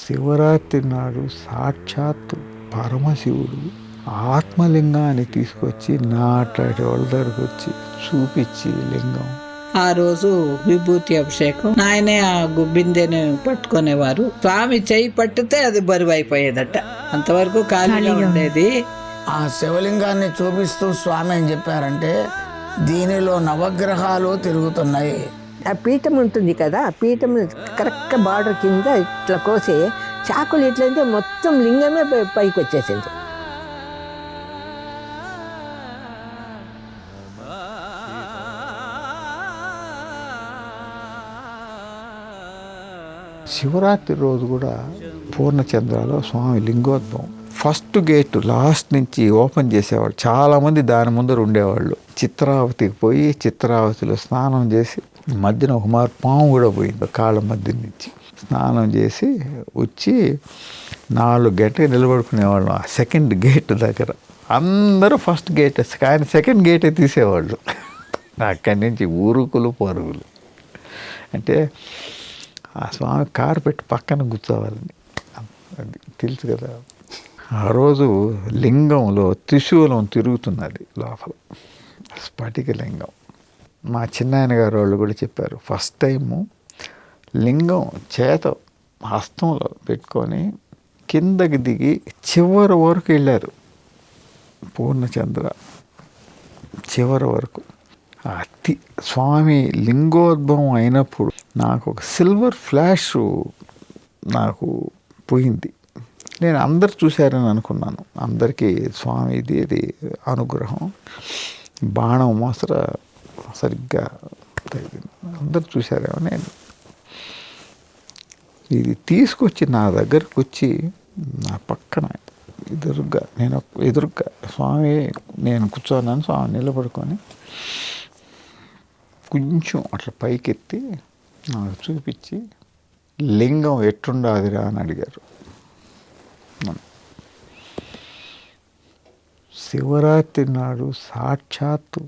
శివరాత్రి నాడు సాక్షాత్తు పరమశివుడు ఆత్మలింగాన్ని తీసుకొచ్చి నాట్లాడి వాళ్ళ దగ్గరకు వచ్చి చూపించి లింగం. ఆ రోజు విభూతి అభిషేకం, ఆయనే ఆ బిందెని పట్టుకునేవారు. స్వామి చెయ్యి పట్టితే అది బరువు అయిపోయేదట, అంతవరకు ఖాళీగా ఉండేది. ఆ శివలింగాన్ని చూపిస్తూ స్వామి ఏం చెప్పారంటే, దీనిలో నవగ్రహాలు తిరుగుతున్నాయి. ఆ పీఠం ఉంటుంది కదా, ఆ పీఠం కరెక్ట్ బార్డర్ కింద ఇట్లా కోసి చాకులు ఇట్లయితే మొత్తం లింగమే పైకి వచ్చేసింది. శివరాత్రి రోజు కూడా పూర్ణచంద్రాలో స్వామి లింగోద్భవం ఫస్ట్ గేట్ లాస్ట్ నుంచి ఓపెన్ చేసేవాళ్ళు. చాలామంది దాని ముందర ఉండేవాళ్ళు. చిత్రావతికి పోయి చిత్రావతిలో స్నానం చేసి, మధ్యన ఒక మారు పాము కూడా పోయింది కాళ్ళ మధ్య నుంచి. స్నానం చేసి వచ్చి 4 గంటలు నిలబడుకునేవాళ్ళం ఆ సెకండ్ గేట్ దగ్గర. అందరూ ఫస్ట్ గేట్, కానీ సెకండ్ గేటే తీసేవాళ్ళు. అక్కడి నుంచి ఊరుకులు పరుగులు. అంటే ఆ స్వామి కారు పెట్టి పక్కన కూర్చోవాలని, అది తెలుసు కదా. ఆ రోజు లింగంలో త్రిశూలం తిరుగుతున్నది లోపల, స్ఫటిక లింగం. మా చిన్నాయన గారు వాళ్ళు కూడా చెప్పారు, ఫస్ట్ టైము లింగం చేత హస్తంలో పెట్టుకొని కిందకి దిగి చివరి వరకు వెళ్ళారు. పూర్ణచంద్ర చివరి వరకు. స్వామి లింగోద్భవం అయినప్పుడు నాకు ఒక సిల్వర్ ఫ్లాష్ నాకు పోయింది. నేను అందరు చూశారని అనుకున్నాను. అందరికీ స్వామిది ఇది అనుగ్రహం, బాణం మోసర సరిగ్గా అందరు చూశారేమో. నేను ఇది తీసుకొచ్చి నా దగ్గరకు వచ్చి నా పక్కన ఎదురుగా స్వామి, నేను కూర్చోన్నాను, స్వామి నిలబడుకొని కొంచెం అట్లా పైకెత్తి నాకు చూపించి, లింగం ఎట్టుండాదిరా అని అడిగారు. శివరాత్రి నాడు సాక్షాత్తు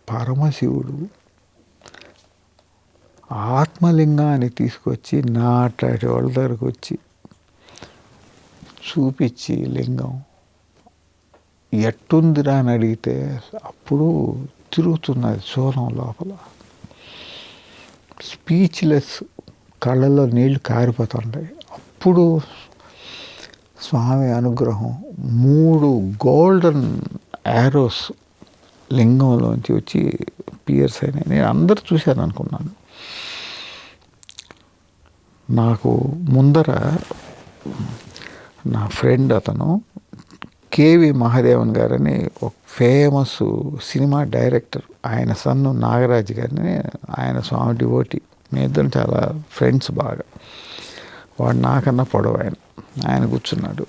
పరమశివుడు ఆత్మలింగాన్ని తీసుకొచ్చి నాట్లాడి వాళ్ళ దగ్గరకు వచ్చి చూపించి, లింగం ఎట్టుందిరా అని అడిగితే అప్పుడు తిరుగుతున్నది శూలం లోపల. స్పీచ్లెస్, కళ్ళల్లో నీళ్లు కారిపోతుంటాయి. అప్పుడు స్వామి అనుగ్రహం, 3 గోల్డెన్ యారోస్ లింగంలోంచి వచ్చి పియర్స్ అయినాయి. నేను అందరు చూశాను అనుకున్నాను. నాకు ముందర నా ఫ్రెండ్ అతను కేవి మహాదేవన్ గారని ఒక ఫేమస్ సినిమా డైరెక్టర్, ఆయన సన్ను నాగరాజు గారిని, ఆయన స్వామి డివోటి. మీ ఇద్దరు చాలా ఫ్రెండ్స్ బాగా. వాడు నాకన్నా పొడవు ఆయన కూర్చున్నాడు.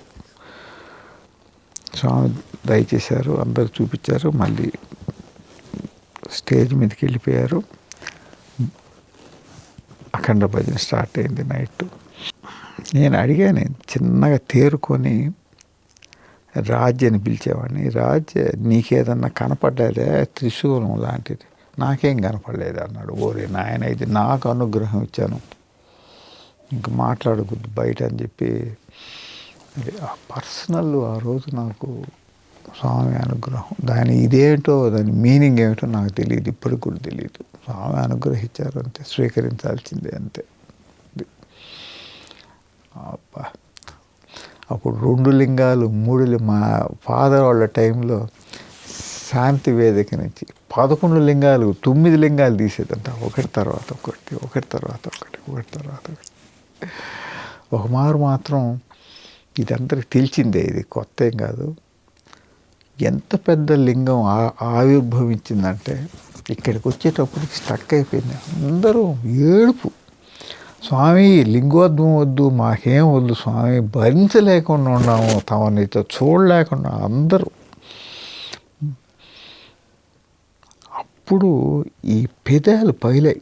స్వామి దయచేశారు, అందరు చూపించారు, మళ్ళీ స్టేజ్ మీదకి వెళ్ళిపోయారు. అఖండ భజన స్టార్ట్ అయింది నైట్. నేను అడిగాను, చిన్నగా తేరుకొని రాజ్యని పిలిచేవాడిని, రాజ్య నీకేదన్నా కనపడ్డదే త్రిశూలం లాంటిది? నాకేం కనపడలేదు అన్నాడు. ఓరే నాయన, ఇది నాకు అనుగ్రహం ఇచ్చాను, ఇంక మాట్లాడకూడదు బయట అని చెప్పి. ఆ పర్సనల్ ఆ రోజు నాకు స్వామి అనుగ్రహం, దాని ఇదేంటో, దాని మీనింగ్ ఏమిటో నాకు తెలియదు, ఇప్పటికి కూడా తెలియదు. స్వామి అనుగ్రహించారు అంతే, స్వీకరించాల్సిందే అంతే. అబ్బా, అప్పుడు 2 లింగాలు 3 మా ఫాదర్ వాళ్ళ టైంలో శాంతి వేదిక నుంచి 11 లింగాలు 9 లింగాలు తీసేదంట, ఒకటి తర్వాత ఒకటి, ఒకటి తర్వాత ఒకటి, ఒకటి తర్వాత ఒకటి. ఒక మారు మాత్రం ఇది అందరికి తెలిసిందే, ఇది కొత్త ఏం కాదు. ఎంత పెద్ద లింగం ఆవిర్భవించిందంటే ఇక్కడికి వచ్చేటప్పటికి స్టక్ అయిపోయింది. అందరూ ఏడుపు, స్వామి లింగోద్భవం వద్దు, మాకేం వద్దు స్వామి, భరించలేకుండా ఉన్నాము, తమనితో చూడలేకుండా అందరూ. అప్పుడు ఈ పెదాలు పైలాయి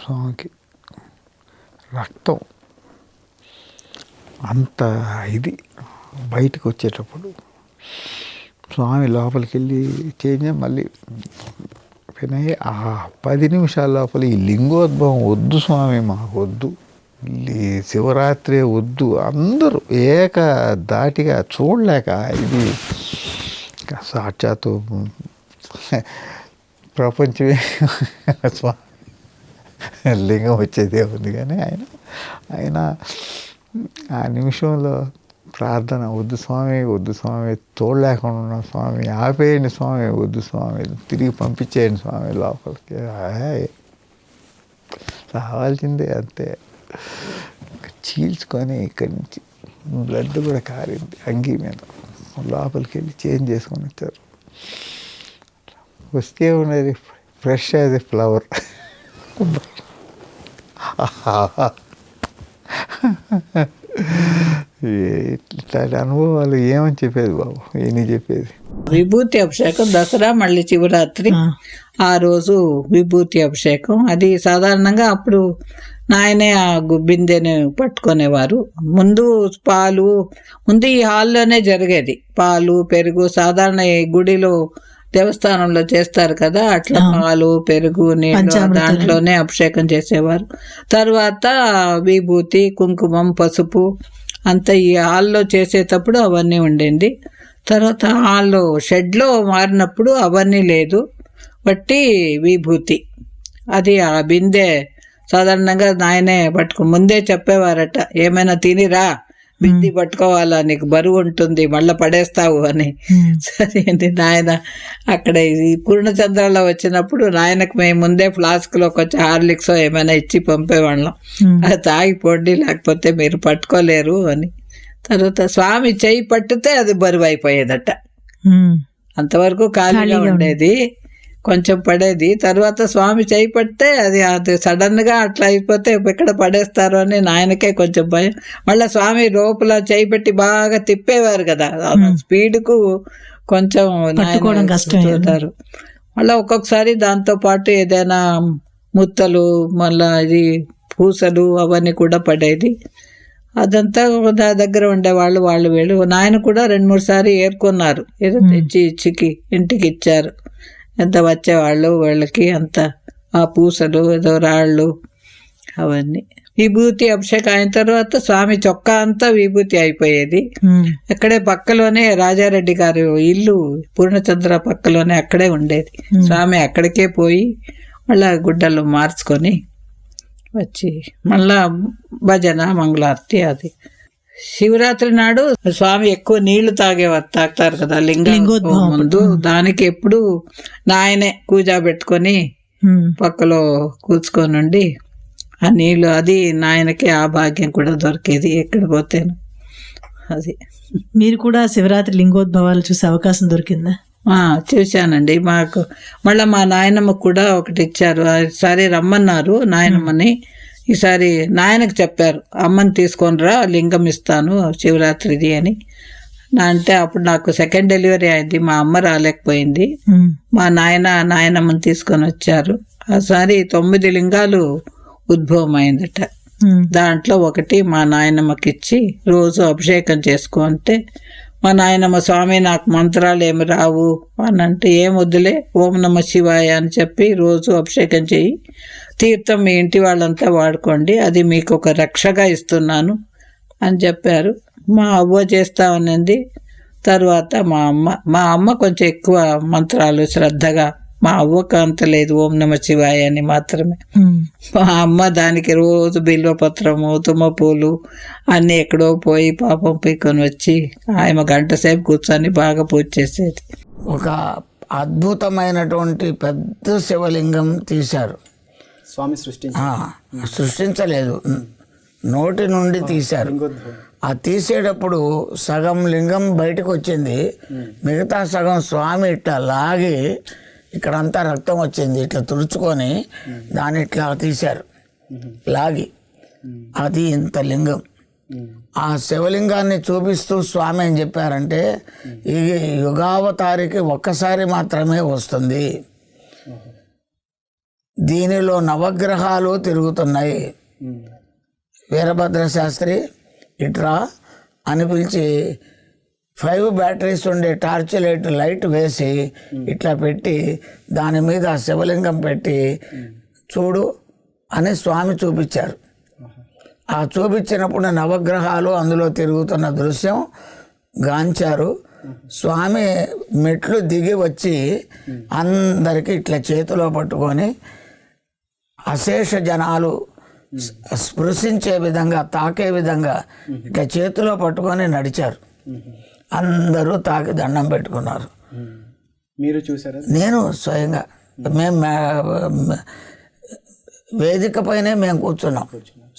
స్వామికి, రక్తం అంత ఇది బయటకు వచ్చేటప్పుడు. స్వామి లోపలికి వెళ్ళి చేంజ్ మళ్ళీ ఆ 10 నిమిషాల లోపల ఈ లింగోద్భవం వద్దు స్వామి, మాకు వద్దు, ఈ శివరాత్రి వద్దు అందరూ ఏక దాటిగా చూడలేక ఇది సాక్షాత్తు ప్రపంచమే లింగం వచ్చేదే ఉంది. కానీ ఆయన ఆ నిమిషంలో ప్రార్థన, వద్దు స్వామి, వద్దు స్వామి, తోడలేకుండా ఉన్నాం స్వామి, ఆపేయండి స్వామి, వద్దు స్వామి, తిరిగి పంపించేయండి స్వామి లోపలికి, రావాల్సిందే అంతే. చీల్చుకొని ఇక్కడి నుంచి బ్లడ్ కూడా కారింది అంగీ మీద, లోపలికి వెళ్ళి చేంజ్ చేసుకొని వచ్చారు. వస్తే ఉన్నది ఫ్రెష్ యాజ్ ఎ ఫ్లవర్. ఇట్లాంటి అనుభవాలు ఏమని చెప్పేది బాబు, ఏమీ చెప్పేది. విభూతి అభిషేకం దసరా మళ్ళీ శివరాత్రి ఆ రోజు విభూతి అభిషేకం. అది సాధారణంగా అప్పుడు నాయనే ఆ బిందెని పట్టుకునేవారు. ముందు పాలు ముందు ఈ హాల్లోనే జరిగేది, పాలు పెరుగు సాధారణ ఈ గుడిలో దేవస్థానంలో చేస్తారు కదా, అట్లా పాలు పెరుగు నీళ్ళు దాంట్లోనే అభిషేకం చేసేవారు. తర్వాత విభూతి కుంకుమం పసుపు అంతా ఈ హాల్లో చేసేటప్పుడు అవన్నీ ఉండింది. తర్వాత హాల్లో షెడ్లో మారినప్పుడు అవన్నీ లేదు, బట్టి విభూతి అది ఆ బిందె సాధారణంగా నాయనే ముందే చెప్పేవారట, ఏమైనా తినిరా, బింది పట్టుకోవాలా, నీకు బరువు ఉంటుంది, మళ్ళీ పడేస్తావు అని. సరే అండి నాయన అక్కడ ఈ పూర్ణచంద్రాల్లో వచ్చినప్పుడు నాయనకు మేము ముందే ఫ్లాస్క్లో కొంచెం హార్లిక్స్ ఏమైనా ఇచ్చి పంపేవాళ్ళం, అది తాగిపోండి లేకపోతే మీరు పట్టుకోలేరు అని. తర్వాత స్వామి చెయ్యి పట్టితే అది బరువు అయిపోయేదట. అంతవరకు ఖాళీగా ఉండేది, కొంచెం పడేది. తర్వాత స్వామి చేయి పడితే అది సడన్గా అట్లా అయిపోతే ఎక్కడ పడేస్తారో అని నాయనకే కొంచెం భయం. మళ్ళీ స్వామి లోపల చేయి పెట్టి బాగా తిప్పేవారు కదా, స్పీడ్కు కొంచెం చూస్తారు. మళ్ళీ ఒక్కొక్కసారి దాంతోపాటు ఏదైనా ముత్తలు మళ్ళా ఇది పూసలు అవన్నీ కూడా పడేది. అదంతా దగ్గర ఉండేవాళ్ళు, వాళ్ళు వీళ్ళు. నాయన కూడా 2-3 సార్లు ఏరుకున్నారు, ఏదో తెచ్చి ఇచ్చికి ఇంటికి ఇచ్చారు. ఎంత వచ్చేవాళ్ళు వాళ్ళకి అంత ఆ పూసలు ఏదో రాళ్ళు అవన్నీ. విభూతి అభిషేకం అయిన తర్వాత స్వామి చొక్కా అంతా విభూతి అయిపోయేది. అక్కడే పక్కలోనే రాజారెడ్డి గారు ఇల్లు పూర్ణచంద్ర పక్కలోనే అక్కడే ఉండేది. స్వామి అక్కడికే పోయి మళ్ళా గుడ్డలు మార్చుకొని వచ్చి మళ్ళా భజన మంగళారతి. అది శివరాత్రి నాడు స్వామి ఎక్కువ నీళ్లు తాగుతారు కదా లింగోద్భవం ముందు, దానికి ఎప్పుడు నాయనే కూజా పెట్టుకొని పక్కలో కూర్చుకొని ఉండి ఆ నీళ్ళు, అది నాయనకి ఆ భాగ్యం కూడా దొరికేది ఎక్కడ పోతేను. అది మీరు కూడా శివరాత్రి లింగోద్భవాలు చూసే అవకాశం దొరికిందా? చూశానండి. మాకు మళ్ళీ మా నాయనమ్మకు కూడా ఒకటి ఇచ్చారు, సరే రమ్మన్నారు నాయనమ్మని. ఈసారి నాయనకు చెప్పారు, అమ్మని తీసుకొని రా, లింగం ఇస్తాను శివరాత్రిది అని. అంటే అప్పుడు నాకు సెకండ్ డెలివరీ అయింది, మా అమ్మ రాలేకపోయింది. మా నాయనమ్మని తీసుకొని వచ్చారు. ఆసారి 9 లింగాలు ఉద్భవం అయిందట. దాంట్లో ఒకటి మా నాయనమ్మకి ఇచ్చి రోజు అభిషేకం చేసుకో అంటే, మా నాయనమ్మ స్వామి నాకు మంత్రాలు ఏమి రావు అని అంటే, ఏం వద్దులే ఓం నమ శివాయ అని చెప్పి రోజు అభిషేకం చేయి, తీర్థం మీ ఇంటి వాళ్ళంతా వాడుకోండి, అది మీకు ఒక రక్షగా ఇస్తున్నాను అని చెప్పారు. మా అవ్వ చేస్తామనింది. తర్వాత మా అమ్మ కొంచెం ఎక్కువ మంత్రాలు శ్రద్ధగా, మా అవ్వకు అంత లేదు, ఓం నమ శివాయ అని మాత్రమే. మా అమ్మ దానికి రోజు బిల్వపత్రము తుమ్మపూలు అన్నీ ఎక్కడో పోయి పాపం పీకొని వచ్చి ఆమె 1 గంట సేపు కూర్చొని బాగా పూజ చేసేది. ఒక అద్భుతమైనటువంటి పెద్ద శివలింగం తీశారు స్వామి. సృష్టించలేదు, నోటి నుండి తీశారు. ఆ తీసేటప్పుడు సగం లింగం బయటకు వచ్చింది, మిగతా సగం స్వామి ఇట్లా లాగి ఇక్కడంతా రక్తం వచ్చింది, ఇట్లా తుడుచుకొని దాన్ని ఇట్లా తీశారు లాగి. అది ఇంత లింగం. ఆ శివలింగాన్ని చూపిస్తూ స్వామి ఏం చెప్పారంటే, ఈ యుగావతారికి ఒక్కసారి మాత్రమే వస్తుంది, దీనిలో నవగ్రహాలు తిరుగుతున్నాయి. వీరభద్ర శాస్త్రి ఇట్రా అని పిలిచి 5 బ్యాటరీస్ ఉండే టార్చ్ లైట్ వేసి ఇట్లా పెట్టి దాని మీద శివలింగం పెట్టి చూడు అని స్వామి చూపించారు. ఆ చూపించినప్పుడు నవగ్రహాలు అందులో తిరుగుతున్న దృశ్యం గాంచారు. స్వామి మెట్లు దిగి వచ్చి అందరికీ ఇట్లా చేతిలో పట్టుకొని అశేష జనాలు స్పృశించే విధంగా, తాకే విధంగా ఇట్లా చేతిలో పట్టుకొని నడిచారు. అందరూ తాకి దండం పెట్టుకున్నారు. మీరు చూసారా? నేను స్వయంగా, మేము వేదిక పైనే మేము కూర్చున్నాం,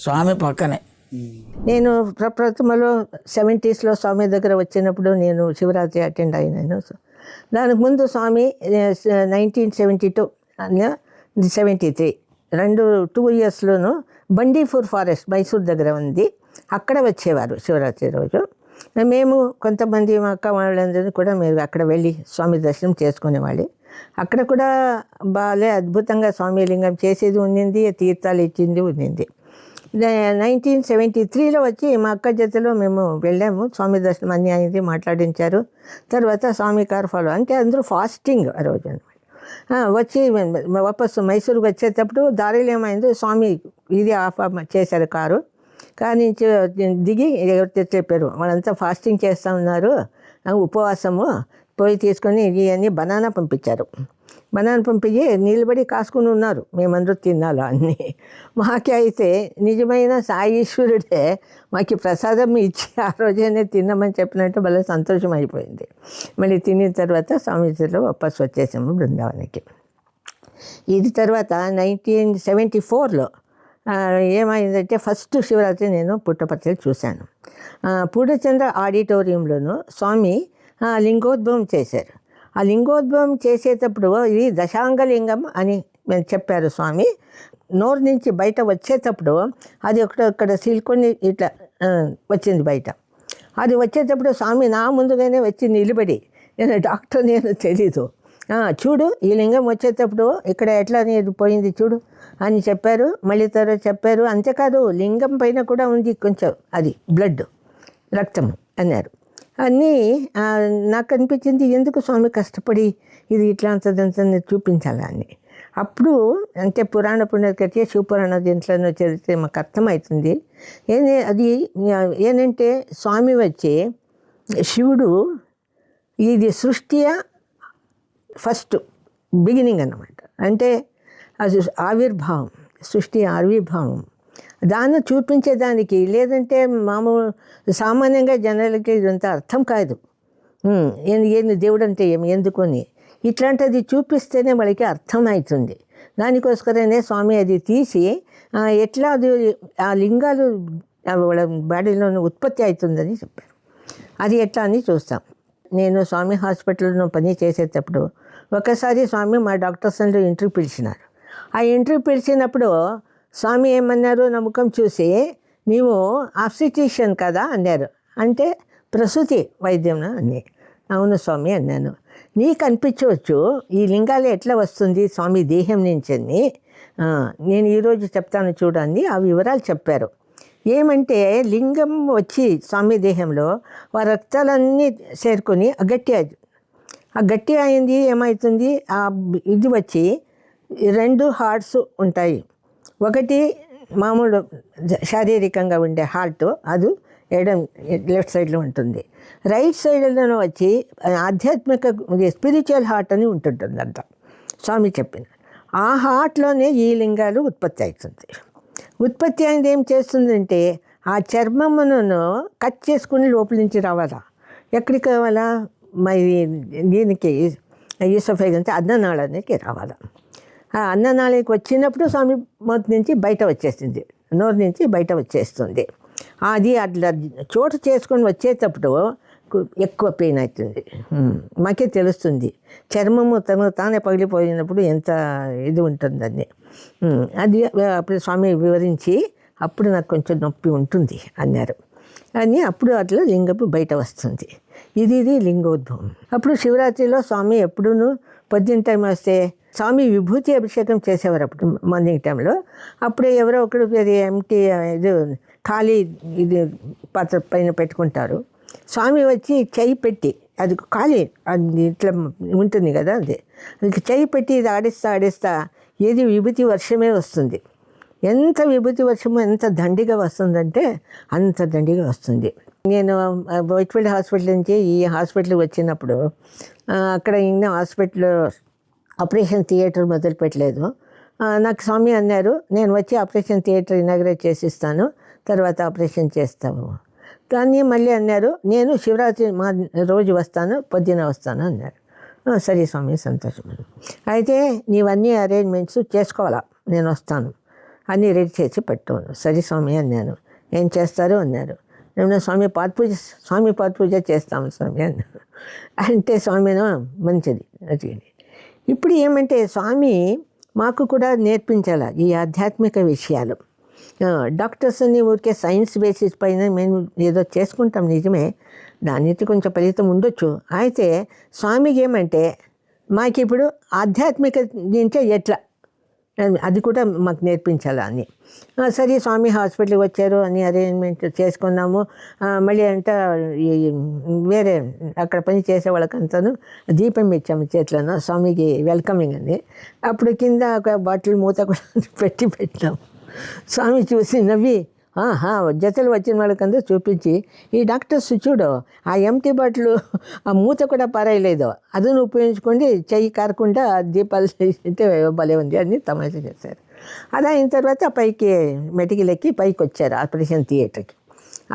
స్వామి పక్కనే. నేను ప్రప్రథమలో 70s స్వామి దగ్గర వచ్చినప్పుడు నేను శివరాత్రి అటెండ్ అయినాను. దానికి ముందు స్వామి 1972 73 2 ఇయర్స్లోనూ బండీపూర్ ఫారెస్ట్ మైసూర్ దగ్గర ఉంది, అక్కడ వచ్చేవారు శివరాత్రి రోజు. మేము కొంతమంది మా అక్క వాళ్ళందరినీ కూడా మేము అక్కడ వెళ్ళి స్వామి దర్శనం చేసుకునేవాళ్ళు. అక్కడ కూడా బాగా అద్భుతంగా స్వామి లింగం చేసేది ఉండింది, తీర్థాలు ఇచ్చింది ఉండింది. 1973లో వచ్చి మా అక్క జతలో మేము వెళ్ళాము, స్వామి దర్శనం అన్నీ అయింది, మాట్లాడించారు. తర్వాత స్వామి కారు ఫాలో, అంటే అందరూ ఫాస్టింగ్ ఆ రోజు అనమాట. వచ్చి వాపసు మైసూరుకు వచ్చేటప్పుడు దారిలో ఏమైందో స్వామి ఇది ఆఫ్ చేశారు కారు. కారు నుంచి దిగి ఎవరితో చెప్పారు, వాళ్ళంతా ఫాస్టింగ్ చేస్తూ ఉన్నారు, ఉపవాసము, పోయి తీసుకొని ఇవన్నీ బనానా పంపించారు. బనానా పంపించి నిలబడి కాసుకుని ఉన్నారు, మేమందరూ తినాలా అన్నీ. మాకే అయితే నిజమైన సాయీశ్వరుడే మాకు ప్రసాదం ఇచ్చి ఆ రోజైనా తిన్నామని చెప్పినట్టు భలే సంతోషం అయిపోయింది. మళ్ళీ తిన్న తర్వాత స్వామీజీలో వాపస్ వచ్చేసాము బృందావనికి. ఇది తర్వాత 1974లో ఏమైందంటే ఫస్ట్ శివరాత్రి నేను పుట్టపర్తిలో చూశాను. పూర్ణచంద్ర ఆడిటోరియంలోనూ స్వామి లింగోద్భవం చేశారు. ఆ లింగోద్భవం చేసేటప్పుడు ఇది దశాంగలింగం అని చెప్పారు స్వామి. నోరు నుంచి బయట వచ్చేటప్పుడు అది అక్కడ సీల్కొని ఇట్లా వచ్చింది బయట. అది వచ్చేటప్పుడు స్వామి నా ముందుగానే వచ్చి నిలబడి, నేను డాక్టర్ నేను తెలీదు, చూడు ఈ లింగం వచ్చేటప్పుడు ఇక్కడ ఎట్లా అనేది పోయింది చూడు అని చెప్పారు. మళ్ళీ తర్వాత చెప్పారు, అంతేకాదు లింగం పైన కూడా ఉంది కొంచెం అది బ్లడ్, రక్తం అన్నారు. అన్నీ నాకు అనిపించింది, ఎందుకు స్వామి కష్టపడి ఇది ఇట్లా అంతదంతా చూపించాలని. అప్పుడు అంటే పురాణ పుణ్యకథ శివపురాణ దీంట్లో చదివితే మాకు అర్థమవుతుంది. అది ఏంటంటే స్వామి వచ్చి శివుడు ఇది సృష్టి ఫస్ట్ బిగినింగ్ అన్నమాట. అంటే అది ఆవిర్భావం, సృష్టి ఆవిర్భావం, దాన్ని చూపించేదానికి. లేదంటే మామూలు సామాన్యంగా జనాలకి ఇదంతా అర్థం కాదు, ఏంది దేవుడు అంటే ఏమి ఎందుకొని, ఇట్లాంటిది చూపిస్తేనే వాళ్ళకి అర్థమవుతుంది. దానికోసమనే స్వామి అది తీసి ఎట్లా అది ఆ లింగాలు వాళ్ళ బాడీలోనే ఉత్పత్తి అవుతుందని చెప్పారు. అది ఎట్లా అని చూస్తాం. నేను స్వామి హాస్పిటల్లో పని చేసేటప్పుడు ఒకసారి స్వామి మా డాక్టర్స్ అందరూ ఇంటర్వ్యూ పిలిచినారు. ఆ ఇంటర్వ్యూ పిలిచినప్పుడు స్వామి ఏమన్నారు, నా ముఖం చూసి, నీవు ఆబ్స్టిట్యూషన్ కదా అన్నారు. అంటే ప్రసూతి వైద్యం అని. అవును స్వామి అన్నాను. నీకు అనిపించవచ్చు ఈ లింగాలు ఎట్లా వస్తుంది స్వామి దేహం నుంచి అని. నేను ఈరోజు చెప్తాను చూడండి. ఆ వివరాలు చెప్పారు. ఏమంటే లింగం వచ్చి స్వామి దేహంలో ఆ రక్తాలన్నీ చేరుకొని గట్టి అయింది. ఏమవుతుంది, ఆ ఇది వచ్చి 2 హార్ట్స్ ఉంటాయి. ఒకటి మామూలు శారీరకంగా ఉండే హార్ట్, అది లెఫ్ట్ సైడ్లో ఉంటుంది. రైట్ సైడ్లో వచ్చి ఆధ్యాత్మిక స్పిరిచువల్ హార్ట్ అని ఉంటుంటుంది అంట స్వామి చెప్పిన. ఆ హార్ట్లోనే ఈ లింగాలు ఉత్పత్తి అవుతుంది. ఉత్పత్తి అయింది ఏం చేస్తుందంటే ఆ చర్మమును కట్ చేసుకుని లోపల నుంచి రావాలా. ఎక్కడికి కావాలా, మరి దీనికి ఈసోఫేగస్ అంటే అన్ననాళానికి రావాలా. ఆ అన్ననాళికి వచ్చినప్పుడు స్వామి మొదటి నుంచి బయట వచ్చేస్తుంది, నోరు నుంచి బయట వచ్చేస్తుంది. అది అట్లా చోటు చేసుకొని వచ్చేటప్పుడు ఎక్కువ పెయిన్ అవుతుంది. మాకే తెలుస్తుంది, చర్మము తానే పగిలిపోయినప్పుడు ఎంత ఇది ఉంటుందని. అది అప్పుడు స్వామి వివరించి, అప్పుడు నాకు కొంచెం నొప్పి ఉంటుంది అన్నారు అని. అప్పుడు అట్లా లింగపు బయట వస్తుంది. ఇది లింగోద్భవం. అప్పుడు శివరాత్రిలో స్వామి ఎప్పుడూ పొద్దున్న టైం వస్తే స్వామి విభూతి అభిషేకం చేసేవారు. అప్పుడు మార్నింగ్ టైంలో అప్పుడే ఎవరో ఒకడు అది ఎంటీ ఇది ఖాళీ ఇది పాత్ర పైన పెట్టుకుంటారు. స్వామి వచ్చి చెయ్యి పెట్టి, అది ఖాళీ అది ఇట్లా ఉంటుంది కదా, అది చెయ్యి పెట్టి ఇది ఆడిస్తా ఏది విభూతి వర్షమే వస్తుంది. ఎంత విభూతి వర్షము ఎంత దండిగా వస్తుందంటే అంత దండిగా వస్తుంది. నేను వైట్ఫీల్డ్ హాస్పిటల్ నుంచి ఈ హాస్పిటల్కి వచ్చినప్పుడు అక్కడ ఇంకా హాస్పిటల్లో ఆపరేషన్ థియేటర్ మొదలు పెట్టలేదు. నాకు స్వామి అన్నారు, నేను వచ్చి ఆపరేషన్ థియేటర్ ఇనాగ్రేట్ చేసిస్తాను, తర్వాత ఆపరేషన్ చేస్తాము. కానీ మళ్ళీ అన్నారు, నేను శివరాత్రి మా రోజు వస్తాను, పొద్దున వస్తాను అన్నారు. సరే స్వామి, సంతోషం. అయితే నీవన్నీ అరేంజ్మెంట్స్ చేసుకోవాలా, నేను వస్తాను, అన్నీ రెడీ చేసి పెట్టుకోను. సరే స్వామి అన్నాను. ఏం చేస్తారు అన్నారు. నేను స్వామి పాద పూజ చేస్తాము స్వామి అన్నారు. అంటే స్వామిను మంచిది అడిగింది. ఇప్పుడు ఏమంటే స్వామి మాకు కూడా నేర్పించాల ఈ ఆధ్యాత్మిక విషయాలు. డాక్టర్స్ అన్ని ఊరికే సైన్స్ బేసిస్ పైన మేము ఏదో చేసుకుంటాం నిజమే, దానికి కొంచెం ఫలితం ఉండొచ్చు. అయితే స్వామికి ఏమంటే మాకు ఇప్పుడు ఆధ్యాత్మిక నుంచే ఎట్లా అది కూడా మాకు నేర్పించాలా అని. సరే స్వామి హాస్పిటల్కి వచ్చారు, అని అరేంజ్మెంట్ చేసుకున్నాము. మళ్ళీ అంట వేరే అక్కడ పని చేసే వాళ్ళకంతాను దీపం ఇచ్చాము చేతులను, స్వామికి వెల్కమింగ్ అని. అప్పుడు కింద ఒక బాటిల్ మూత కూడా పెట్టినాము. స్వామి చూసి నవ్వి జతలు వచ్చిన వాళ్ళకంతా చూపించి, ఈ డాక్టర్స్ చూడు, ఆ ఎంటీ బాటిల్ ఆ మూత కూడా పారేయలేదు, అదును ఉపయోగించుకోండి, చెయ్యి కారకుండా దీపాలు అంటే భలే ఉంది అని తమాషా చేశారు. అది అయిన తర్వాత పైకి మెటికల్ ఎక్కి పైకి వచ్చారు ఆపరేషన్ థియేటర్కి.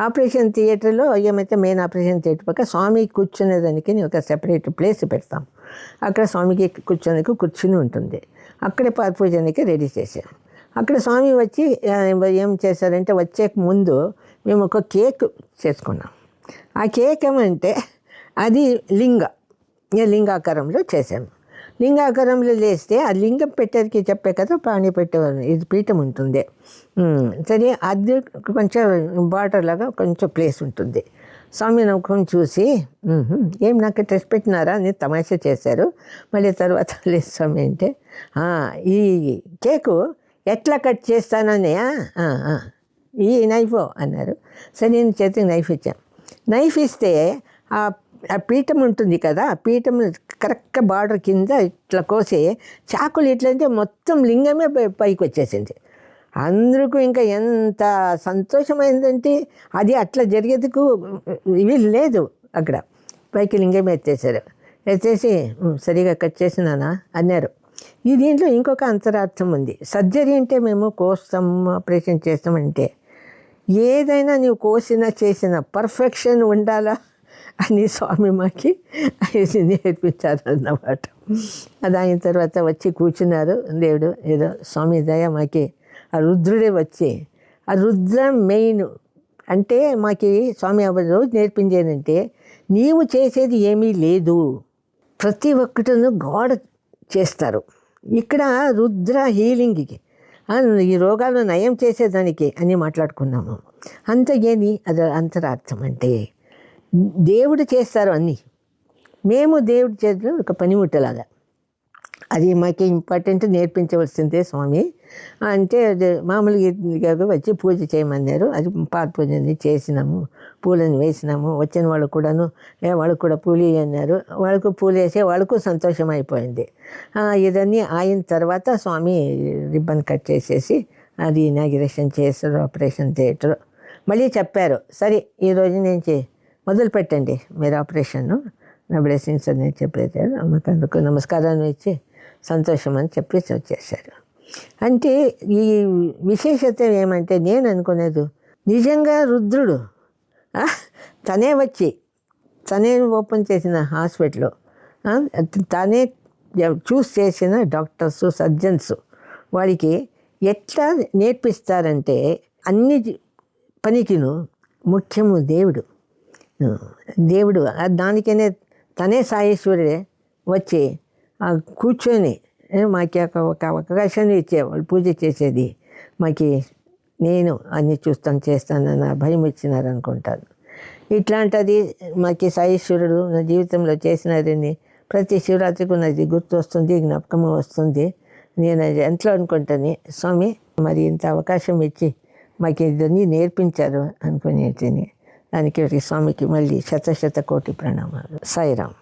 ఆపరేషన్ థియేటర్లో ఏమైతే మెయిన్ ఆపరేషన్ థియేటర్ పక్క స్వామి కూర్చునేదానికి ఒక సెపరేట్ ప్లేస్ పెడతాం. అక్కడ స్వామికి కూర్చోడానికి కూర్చుని ఉంటుంది. అక్కడే పాద పూజనికి రెడీ చేశాం. అక్కడ స్వామి వచ్చి ఏం చేశారంటే, వచ్చే ముందు మేము ఒక కేక్ చేసుకున్నాం. ఆ కేక్ ఏమంటే అది లింగాకారంలో చేసాము. లింగాకారంలో లేస్తే ఆ లింగం పెట్టేది చెప్పే కదా, పానీ పెట్టేవారు, ఇది పీఠం ఉంటుంది. సరే అది కొంచెం బార్డర్ లాగా కొంచెం ప్లేస్ ఉంటుంది. స్వామి నమ్మకం చూసి ఏం నాకు టెస్ట్ పెట్టినారా అని తమాషా చేశారు. మళ్ళీ తర్వాత లేదు స్వామి అంటే, ఈ కేకు ఎట్లా కట్ చేస్తానని ఈ నైఫ్ అన్నారు. సరే నేను చేతికి నైఫ్ ఇచ్చాను. నైఫ్ ఇస్తే ఆ పీఠం ఉంటుంది కదా, ఆ పీఠం కరెక్ట్గా బార్డర్ కింద ఇట్లా కోసి చాకులు ఇట్లంటే మొత్తం లింగమే పైకి వచ్చేసింది. అందరికీ ఇంకా ఎంత సంతోషమైందంటే, అది అట్లా జరిగేందుకు ఇవి లేదు. అక్కడ పైకి లింగమే ఎత్తేసి సరిగా కట్ చేసినానా అన్నారు. ఈ దీంట్లో ఇంకొక అంతరార్థం ఉంది. సర్జరీ అంటే మేము కోస్తాం, ఆపరేషన్ చేస్తామంటే ఏదైనా నీవు కోసినా చేసిన పర్ఫెక్షన్ ఉండాలా అని స్వామి మాకి నేర్పించారన్నమాట. అది అయిన తర్వాత వచ్చి కూర్చున్నారు. దేవుడు ఏదో స్వామి దయ మాకి ఆ రుద్రుడే వచ్చి, ఆ రుద్రం మెయిన్ అంటే మాకి స్వామి రోజు నేర్పించేదంటే, నీవు చేసేది ఏమీ లేదు, ప్రతి ఒక్కటను గాడ్ చేస్తారు. ఇక్కడ రుద్ర హీలింగ్కి, ఈ రోగాలు నయం చేసేదానికి అని మాట్లాడుకున్నాము. అంతేగాని అది అంతరార్థం అంటే దేవుడు చేస్తారు అన్నీ, మేము దేవుడి చేతిలో ఒక పనిముట్టలాగా. అది మాకు ఇంపార్టెంట్ నేర్పించవలసిందే స్వామి. అంటే మామూలుగా వచ్చి పూజ చేయమన్నారు. అది పాద పూజని చేసినాము, పూలను వేసినాము. వచ్చిన వాళ్ళు కూడాను వాళ్ళకు కూడా పూలు అన్నారు. వాళ్ళకు పూలు వేసే వాళ్ళకు సంతోషం అయిపోయింది. ఇదన్నీ అయిన తర్వాత స్వామి రిబ్బన్ కట్ చేసేసి అది ఇనాగ్రేషన్ చేశారు ఆపరేషన్ థియేటర్. మళ్ళీ చెప్పారు, సరే ఈరోజు నుంచి మొదలు పెట్టండి మీరు ఆపరేషన్ను, నా బ్లెస్సింగ్స్ అని చెప్పేశారు. అమ్మకు అందుకు నమస్కారాన్ని ఇచ్చి సంతోషం అని చెప్పేసి వచ్చేసారు. అంటే ఈ విశేషత ఏమంటే, నేను అనుకునేది నిజంగా రుద్రుడు తనే వచ్చి తనే ఓపెన్ చేసిన హాస్పిటల్, తనే చూస్ చేసిన డాక్టర్స్, సర్జన్స్ వాడికి ఎట్లా నేర్పిస్తారంటే, అన్ని పనికిను ముఖ్యము దేవుడు దానికనే తనే సాయేశ్వరుడే వచ్చి కూర్చొని మాకు ఒక అవకాశాన్ని ఇచ్చేవాళ్ళు పూజ చేసేది. మాకు నేను అన్నీ చేస్తానన్న భయం ఇచ్చినారు అనుకుంటాను. ఇట్లాంటిది మాకు సాయేశ్వరుడు నా జీవితంలో చేసినదని ప్రతి శివరాత్రికి నాది గుర్తు వస్తుంది, జ్ఞాపకం వస్తుంది. నేను ఎంతో అనుకుంటాను, స్వామి మరి ఇంత అవకాశం ఇచ్చి మాకు ఇదన్నీ నేర్పించారు అనుకునేటిని. దానికి స్వామికి మళ్ళీ శత కోటి ప్రణామాలు. సాయిరామ్.